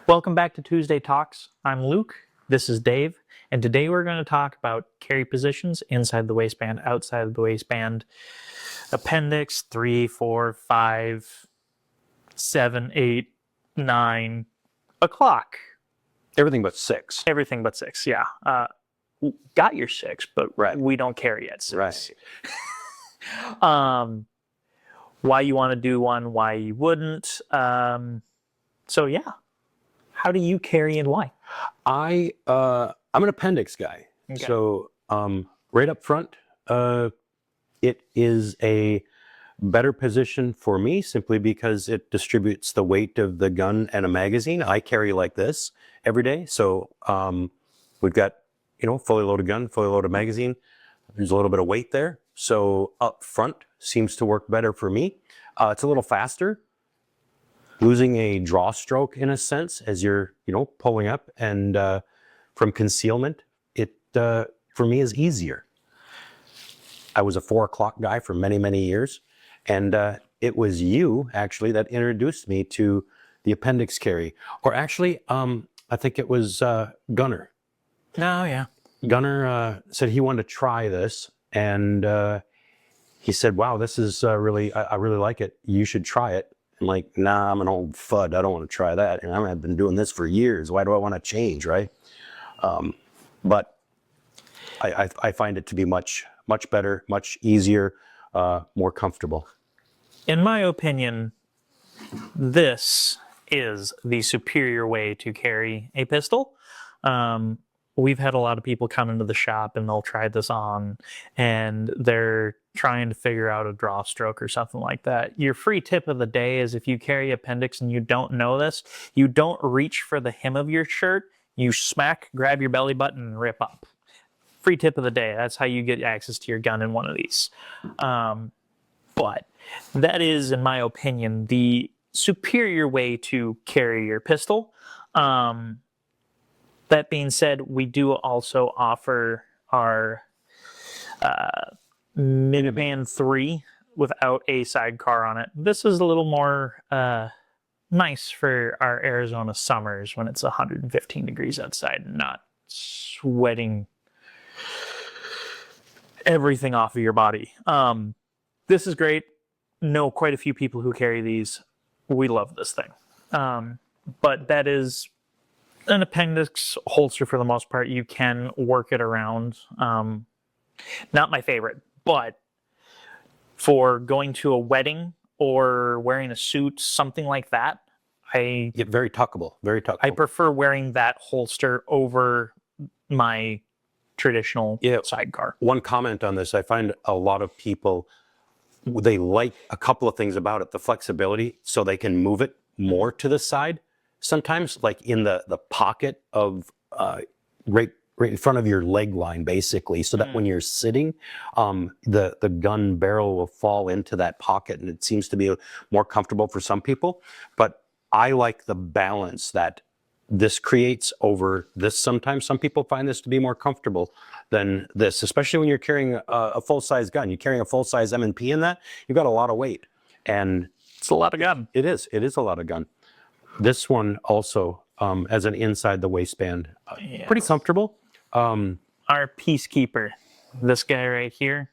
Welcome back to Tuesday Talks. I'm Luke. This is Dave. And today we're going to talk about carry positions inside the waistband, outside of the waistband, appendix 3, 4, 5, 7, 8, 9, o'clock. Everything but 6. Everything but 6, yeah. Got your 6, but Right. we don't carry at 6. Right. Why you want to do one, why you wouldn't. So yeah, how do you carry and why? I'm an appendix guy. Okay. So right up front, it is a better position for me simply because it distributes the weight of the gun and a magazine. I carry like this every day. So we've got, fully loaded gun, fully loaded magazine. There's a little bit of weight there. So up front seems to work better for me. It's a little faster. Losing a draw stroke in a sense as you're, pulling up, and from concealment, it for me is easier. I was a 4 o'clock guy for many, many years, and it was you actually that introduced me to the appendix carry, or actually, I think it was Gunner. Oh yeah. Gunner said he wanted to try this, and he said, "Wow, this is really, I really like it. You should try it." I'm like, "Nah, I'm an old fud. I don't want to try that. And I've been doing this for years. Why do I want to change, right?" But I find it to be much better, much easier, more comfortable. In my opinion, this is the superior way to carry a pistol. We've had a lot of people come into the shop and they'll try this on and they're trying to figure out a draw stroke or something like that. Your free tip of the day is if you carry appendix and you don't know this, you don't reach for the hem of your shirt, you grab your belly button and rip up. Free tip of the day. That's how you get access to your gun in one of these. But that is, in my opinion, the superior way to carry your pistol. That being said, we do also offer our Minuteman 3 without a sidecar on it. This is a little more nice for our Arizona summers when it's 115 degrees outside and not sweating everything off of your body. This is great. Know quite a few people who carry these. We love this thing. But that is an appendix holster for the most part. You can work it around. Not my favorite, but for going to a wedding or wearing a suit, something like that, Very tuckable, very tuckable. I prefer wearing that holster over my traditional sidecar. One comment on this, I find a lot of people, they like a couple of things about it. The flexibility, so they can move it more to the side. Sometimes like in the pocket of right in front of your leg line, basically, so that when you're sitting, the gun barrel will fall into that pocket, and it seems to be more comfortable for some people. But I like the balance that this creates over this. Sometimes some people find this to be more comfortable than this, especially when you're carrying a full-size gun. You're carrying a full-size M&P in that, you've got a lot of weight. And it's a lot of gun. It is a lot of gun. This one also, as an inside the waistband, pretty comfortable. Our Peacekeeper, this guy right here,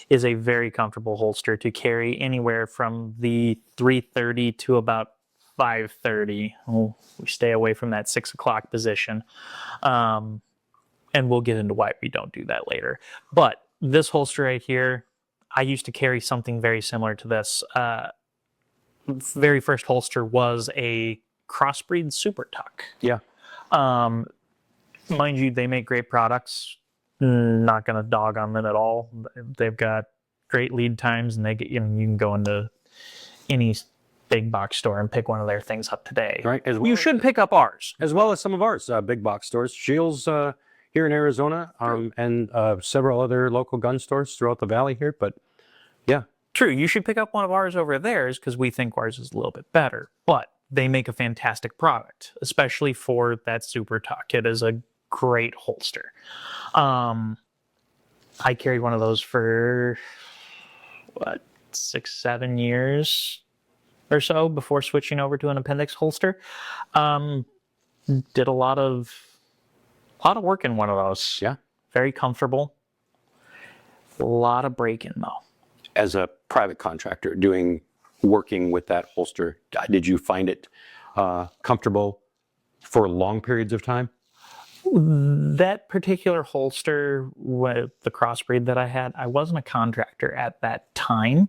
is a very comfortable holster to carry anywhere from the 330 to about 530. We stay away from that 6 o'clock position. And we'll get into why we don't do that later. But this holster right here, I used to carry something very similar to this. Very first holster was a Crossbreed Super Tuck. Yeah. Mind you, they make great products. Not going to dog on them at all. They've got great lead times, and you can go into any big box store and pick one of their things up today. Right. You should pick up ours. As well as some of ours, big box stores. Scheels here in Arizona, and several other local gun stores throughout the valley here. But yeah. True, you should pick up one of ours over theirs because we think ours is a little bit better. But they make a fantastic product, especially for that Super Tuck. It is a great holster. I carried one of those for 6-7 years. or so before switching over to an appendix holster. Did a lot of work in one of those. Yeah. Very comfortable. A lot of break-in though. As a private contractor working with that holster, did you find it comfortable for long periods of time? That particular holster with the crossbreed that I had, I wasn't a contractor at that time.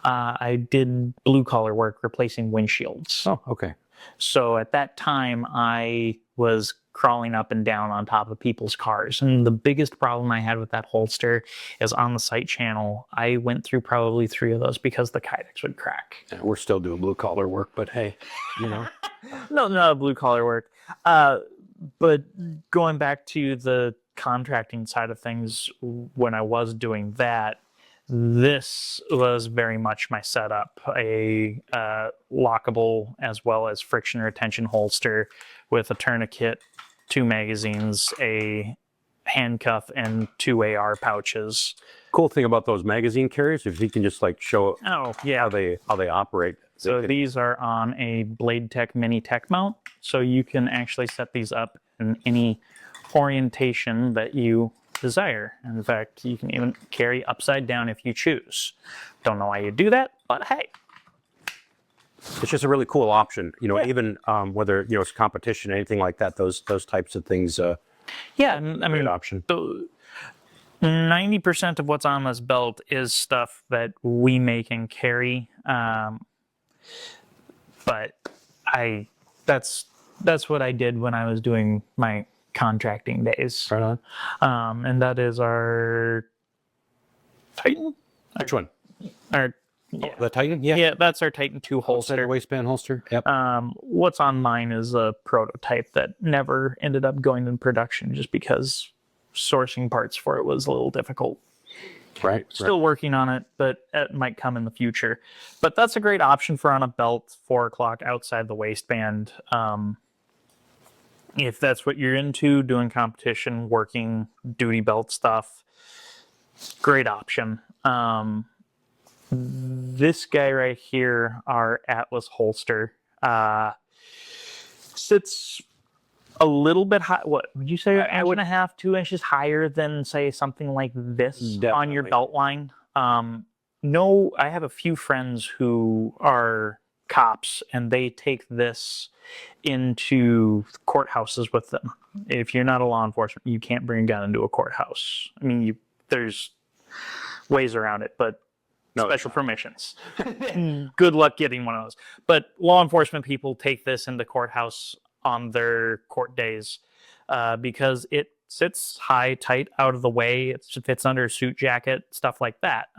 I did blue collar work replacing windshields. Oh, okay. So at that time, I was crawling up and down on top of people's cars. And the biggest problem I had with that holster is on the site channel, I went through probably 3 of those because the Kydex would crack. Yeah, we're still doing blue collar work, but hey, you know. No, blue collar work. But going back to the contracting side of things, when I was doing that, this was very much my setup, a lockable as well as friction retention holster with a tourniquet, 2 magazines, a handcuff, and 2 AR pouches. Cool thing about those magazine carriers, if you can just like show Oh, yeah. how they operate. So these are on a Blade Tech Mini Tech mount, so you can actually set these up in any orientation that you desire. In fact, you can even carry upside down if you choose. Don't know why you do that, but hey. It's just a really cool option, you know. Even whether it's competition, anything like that, those types of things. Yeah, and I mean, Great option. 90% of what's on this belt is stuff that we make and carry. But that's what I did when I was doing my contracting days. Right on. And that is our Titan. Which one? Our yeah, The Titan? Yeah. yeah, that's our Titan 2 Outside holster. waistband holster. Yep. What's on mine is a prototype that never ended up going in production just because sourcing parts for it was a little difficult. Right. Still working on it, but it might come in the future. But that's a great option for on a belt, 4 o'clock outside the waistband. If that's what you're into, doing competition, working duty belt stuff, great option. This guy right here, our Atlas holster, sits a little bit high. What would you say? An inch and a half, 2 inches higher than, say, something like this on your Definitely. belt line. No, I have a few friends who are cops, and they take this into courthouses with them. If you're not a law enforcement, you can't bring a gun into a courthouse. I mean, there's ways around it, but special permissions. Good luck getting one of those. But law enforcement people take this into courthouse on their court days because it sits high, tight, out of the way. It fits under a suit jacket, stuff like that.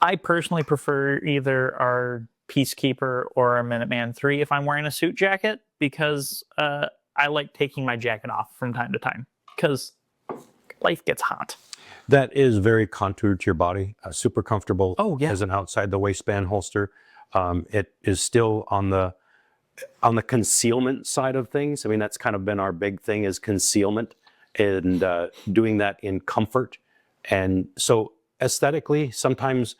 I personally prefer either our Peacekeeper or our Minuteman 3 if I'm wearing a suit jacket because I like taking my jacket off from time to time because life gets hot. That is very contoured to your body. Super comfortable. Oh, yeah. As an outside the waistband holster. It is still on the concealment side of things. I mean, that's kind of been our big thing is concealment and doing that in comfort. And so aesthetically, sometimes,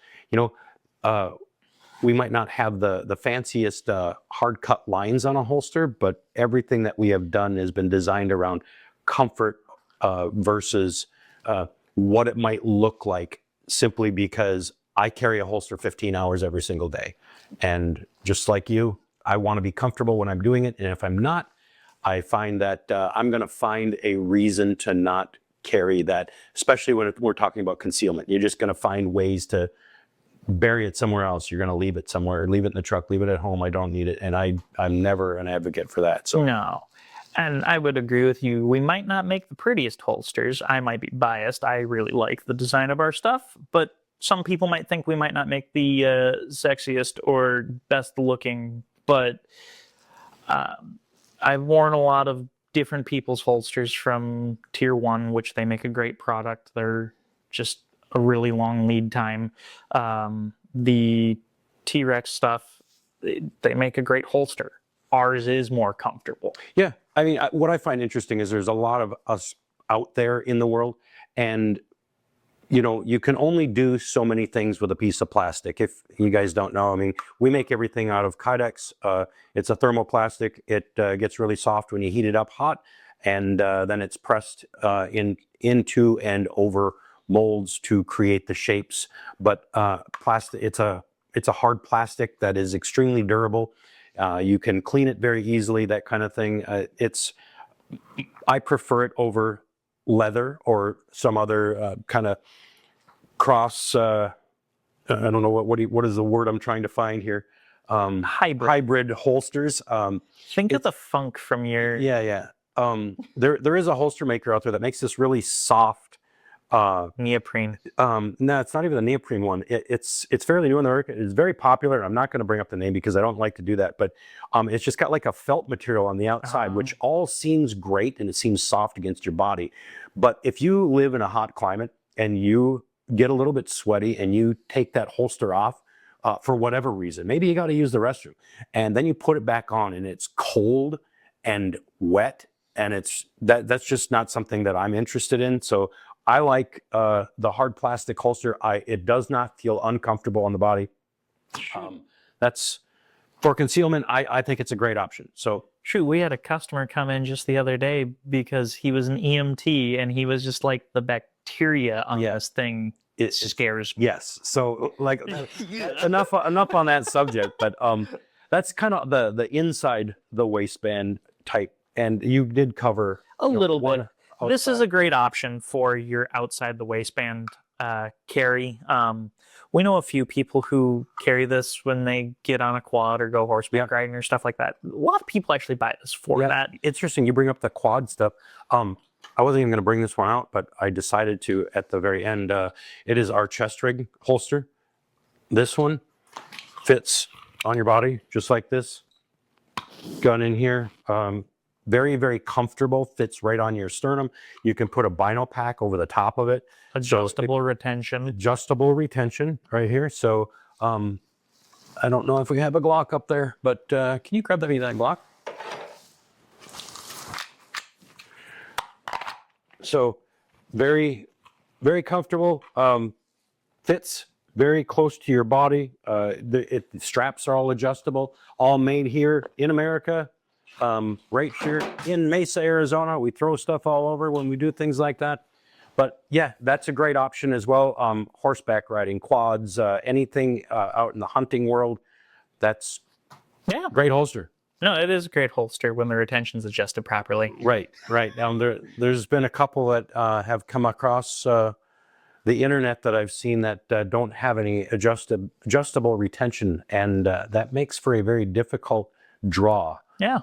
we might not have the fanciest hard cut lines on a holster, but everything that we have done has been designed around comfort versus what it might look like simply because I carry a holster 15 hours every single day. And just like you, I want to be comfortable when I'm doing it. And if I'm not, I find that I'm going to find a reason to not carry that, especially when we're talking about concealment. You're just going to find ways to bury it somewhere else. You're going to leave it somewhere, leave it in the truck, leave it at home. I don't need it. And I'm never an advocate for that. So no. And I would agree with you. We might not make the prettiest holsters. I might be biased. I really like the design of our stuff, but some people might think we might not make the sexiest or best looking, but I've worn a lot of different people's holsters from Tier 1, which they make a great product. They're just a really long lead time. The T-Rex stuff, they make a great holster. Ours is more comfortable. yeah, I mean, what I find interesting is there's a lot of us out there in the world, and you know, you can only do so many things with a piece of plastic. If you guys don't know, I mean, we make everything out of Kydex. It's a thermoplastic. It gets really soft when you heat it up hot, and then it's pressed into and over molds to create the shapes. But plastic, it's a hard plastic that is extremely durable. You can clean it very easily, that kind of thing. I prefer it over leather or some other kind of cross. I don't know what is the word I'm trying to find here. Hybrid holsters. Think of the funk from your Yeah. There is a holster maker out there that makes this really soft. neoprene. No, it's not even the neoprene one. It's fairly new in the market. It's very popular. I'm not going to bring up the name because I don't like to do that, but it's just got like a felt material on the outside, which all seems great and it seems soft against your body. But if you live in a hot climate and you get a little bit sweaty and you take that holster off for whatever reason, maybe you got to use the restroom, and then you put it back on and it's cold and wet, and that's just not something that I'm interested in. So I like the hard plastic holster. It does not feel uncomfortable on the body. That's for concealment. I think it's a great option. So Shoot, we had a customer come in just the other day because he was an EMT and he was just like, the bacteria on this thing scares me. yes. So like enough on that subject. But that's kind of the inside the waistband type. And you did cover A little bit. outside. This is a great option for your outside the waistband carry. We know a few people who carry this when they get on a quad or go horseback riding or stuff like that. A lot of people actually buy this for that. Interesting. You bring up the quad stuff. I wasn't even going to bring this one out, but I decided to at the very end. It is our chest rig holster. This one fits on your body just like this. Gun in here. Very, very comfortable, fits right on your sternum. You can put a bino pack over the top of it. Adjustable retention. Adjustable retention right here. So I don't know if we have a Glock up there, but can you grab that Glock? So very, very comfortable. Fits very close to your body. The straps are all adjustable, all made here in America. Right here in Mesa, Arizona. We throw stuff all over when we do things like that. But yeah, that's a great option as well. Horseback riding, quads, anything out in the hunting world. That's great holster. No, it is a great holster when the retention's adjusted properly. Right. Now there's been a couple that have come across the internet that I've seen that don't have any adjustable retention, and that makes for a very difficult draw. Yeah.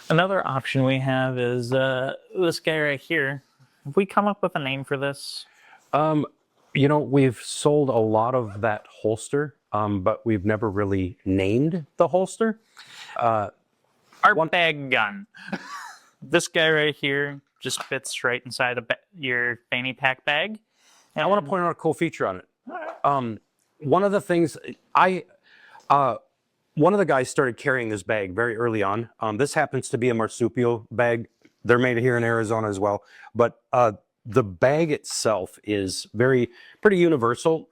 Another option we have is this guy right here. Have we come up with a name for this? You know, we've sold a lot of that holster, but we've never really named the holster. Our bag gun. This guy right here just fits right inside your fanny pack bag. And I want to point out a cool feature on it. One of the things one of the guys started carrying this bag very early on. This happens to be a marsupial bag. They're made here in Arizona as well. But the bag itself is pretty universal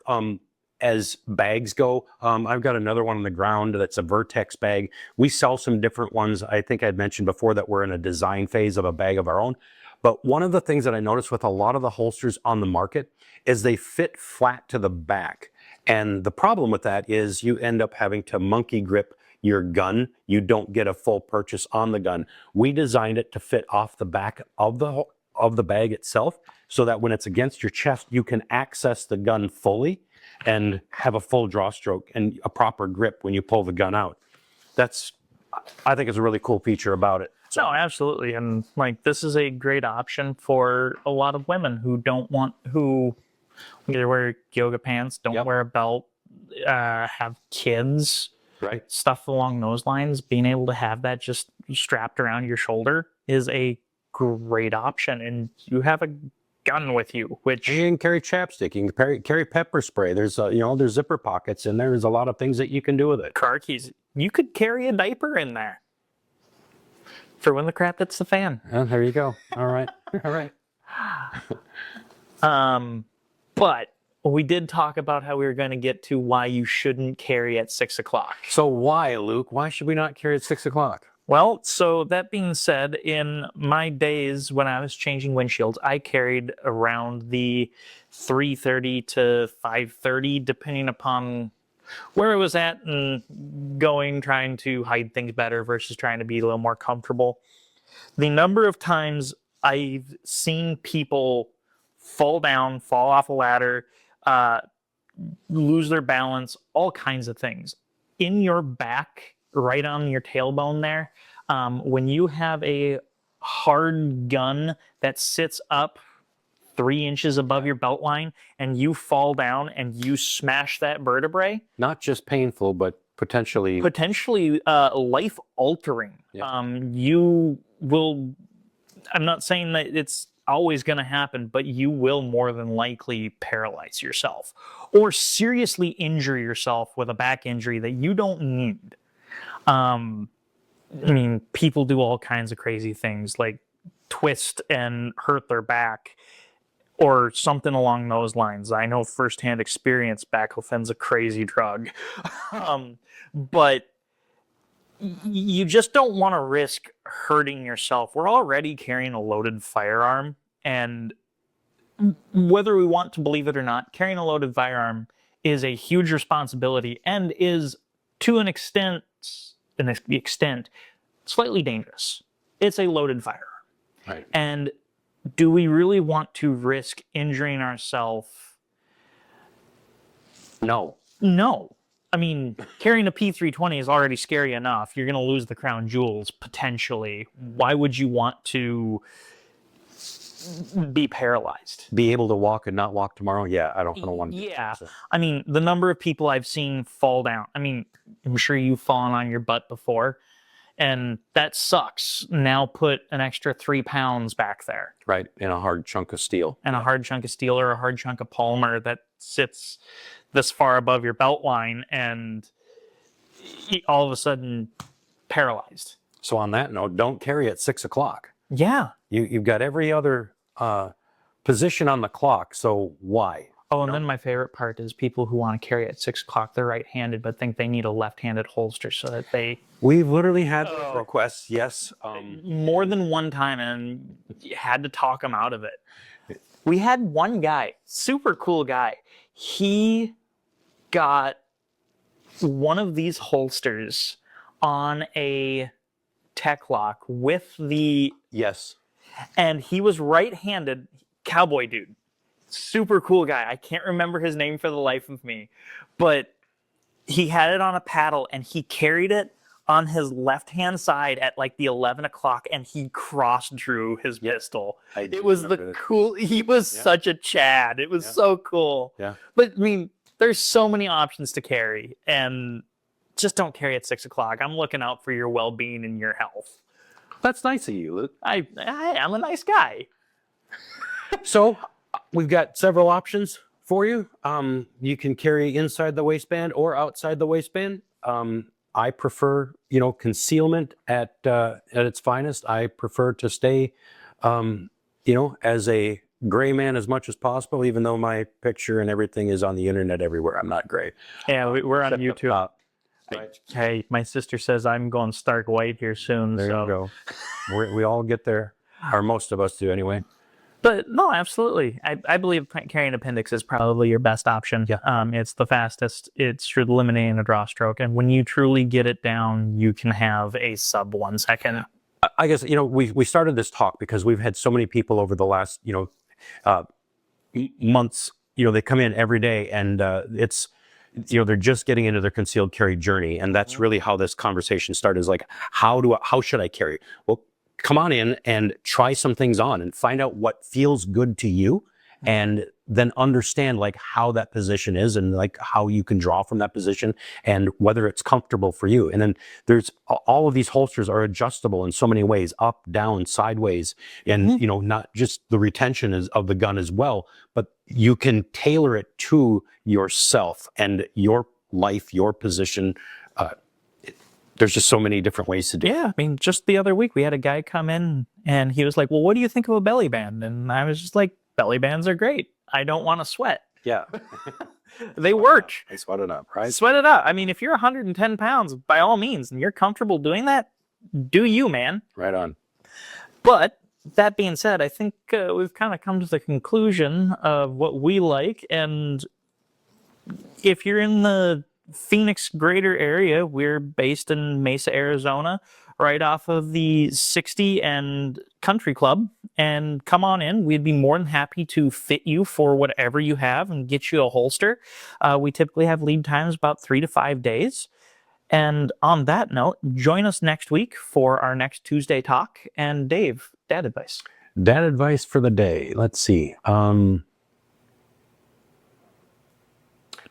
as bags go. I've got another one on the ground that's a Vertex bag. We sell some different ones. I think I'd mentioned before that we're in a design phase of a bag of our own. But one of the things that I noticed with a lot of the holsters on the market is they fit flat to the back. And the problem with that is you end up having to monkey grip your gun. You don't get a full purchase on the gun. We designed it to fit off the back of the bag itself so that when it's against your chest, you can access the gun fully and have a full draw stroke and a proper grip when you pull the gun out. I think it's a really cool feature about it. So. No, absolutely. And like, this is a great option for a lot of women who either wear yoga pants, don't wear a belt, have kids, right? Stuff along those lines. Being able to have that just strapped around your shoulder is a great option. And you have a gun with you, which you can carry chapstick, you can carry pepper spray. There's there's zipper pockets in there. There's a lot of things that you can do with it. Car keys. You could carry a diaper in there for when the crap hits the fan. There you go. All right. But we did talk about how we were going to get to why you shouldn't carry at 6 o'clock. So why, Luke? Why should we not carry at 6 o'clock? Well, so that being said, in my days when I was changing windshields, I carried around the 3:30 to 5:30, depending upon where I was at and trying to hide things better versus trying to be a little more comfortable. The number of times I've seen people fall down, fall off a ladder, lose their balance, all kinds of things. In your back, right on your tailbone there, when you have a hard gun that sits up 3 inches above your belt line and you fall down and you smash that vertebrae, Not just painful, but potentially life altering. Yeah. You will, I'm not saying that it's always going to happen, but you will more than likely paralyze yourself or seriously injure yourself with a back injury that you don't need. I mean, people do all kinds of crazy things like twist and hurt their back or something along those lines. I know firsthand experience baclofen's a crazy drug. But you just don't want to risk hurting yourself. We're already carrying a loaded firearm, and whether we want to believe it or not, carrying a loaded firearm is a huge responsibility and is, to an extent, slightly dangerous. It's a loaded firearm. Right. And do we really want to risk injuring ourselves? No. No. I mean, carrying a P320 is already scary enough. You're going to lose the crown jewels, potentially. Why would you want to be paralyzed? Be able to walk and not walk tomorrow? Yeah, I don't want to do Yeah. that, so. I mean, the number of people I've seen fall down. I mean, I'm sure you've fallen on your butt before, and that sucks. Now put an extra 3 pounds back there. Right, in a hard chunk of steel. And a hard chunk of steel or a hard chunk of polymer that sits this far above your belt line and all of a sudden paralyzed. So on that note, don't carry at 6 o'clock. Yeah. You've got every other position on the clock, so why? Oh, and then my favorite part is people who want to carry at 6 o'clock, they're right-handed, but think they need a left-handed holster so that they... We've literally had those requests, yes. More than one time, and you had to talk them out of it. We had one guy, super cool guy. He got one of these holsters on a tech lock with the... Yes. And he was right-handed, cowboy dude. Super cool guy. I can't remember his name for the life of me, but he had it on a paddle and he carried it on his left-hand side at like the 11 o'clock and he cross-drew his pistol. It was the cool, he was such a Chad. It was so cool. Yeah. But I mean, there's so many options to carry, and just don't carry at 6 o'clock. I'm looking out for your well-being and your health. That's nice of you, Luke. I'm a nice guy. So we've got several options for you. You can carry inside the waistband or outside the waistband. I prefer, concealment at its finest. I prefer to stay, as a gray man as much as possible, even though my picture and everything is on the internet everywhere. I'm not gray. Yeah, we're on YouTube. Right. Hey, my sister says I'm going stark white here soon. There so. you go. We all get there, or most of us do anyway. But no, absolutely. I believe carrying appendix is probably your best option. Yeah. It's the fastest. It's eliminating a draw stroke. And when you truly get it down, you can have a sub 1 second. I guess, we started this talk because we've had so many people over the last, months, they come in every day and it's, they're just getting into their concealed carry journey. And that's really how this conversation started, is like, how should I carry? Well, come on in and try some things on and find out what feels good to you, and then understand like how that position is and like how you can draw from that position and whether it's comfortable for you. And then there's all of these holsters are adjustable in so many ways, up, down, sideways, and not just the retention of the gun as well, but you can tailor it to yourself and your life, your position. There's just so many different ways to do it. Yeah, I mean, just the other week we had a guy come in and he was like, well, what do you think of a belly band? And I was just like, belly bands are great. I don't want to sweat. Yeah. They work. I sweat it up, right? Sweat it out. I mean, if you're 110 pounds, by all means, and you're comfortable doing that, do you, man. Right on. But that being said, I think we've kind of come to the conclusion of what we like. And if you're in the Phoenix greater area, we're based in Mesa, Arizona, right off of the 60 and Country Club. And come on in. We'd be more than happy to fit you for whatever you have and get you a holster. We typically have lead times about 3 to 5 days. And on that note, join us next week for our next Tuesday talk. And Dave, dad advice. Dad advice for the day. Let's see. To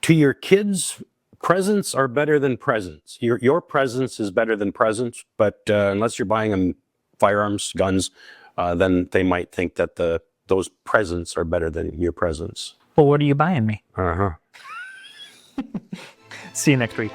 your kids, presents are better than presents. Your presence is better than presents, but unless you're buying them firearms, guns, then they might think that those presents are better than your presents. Well, what are you buying me? Uh-huh. See you next week.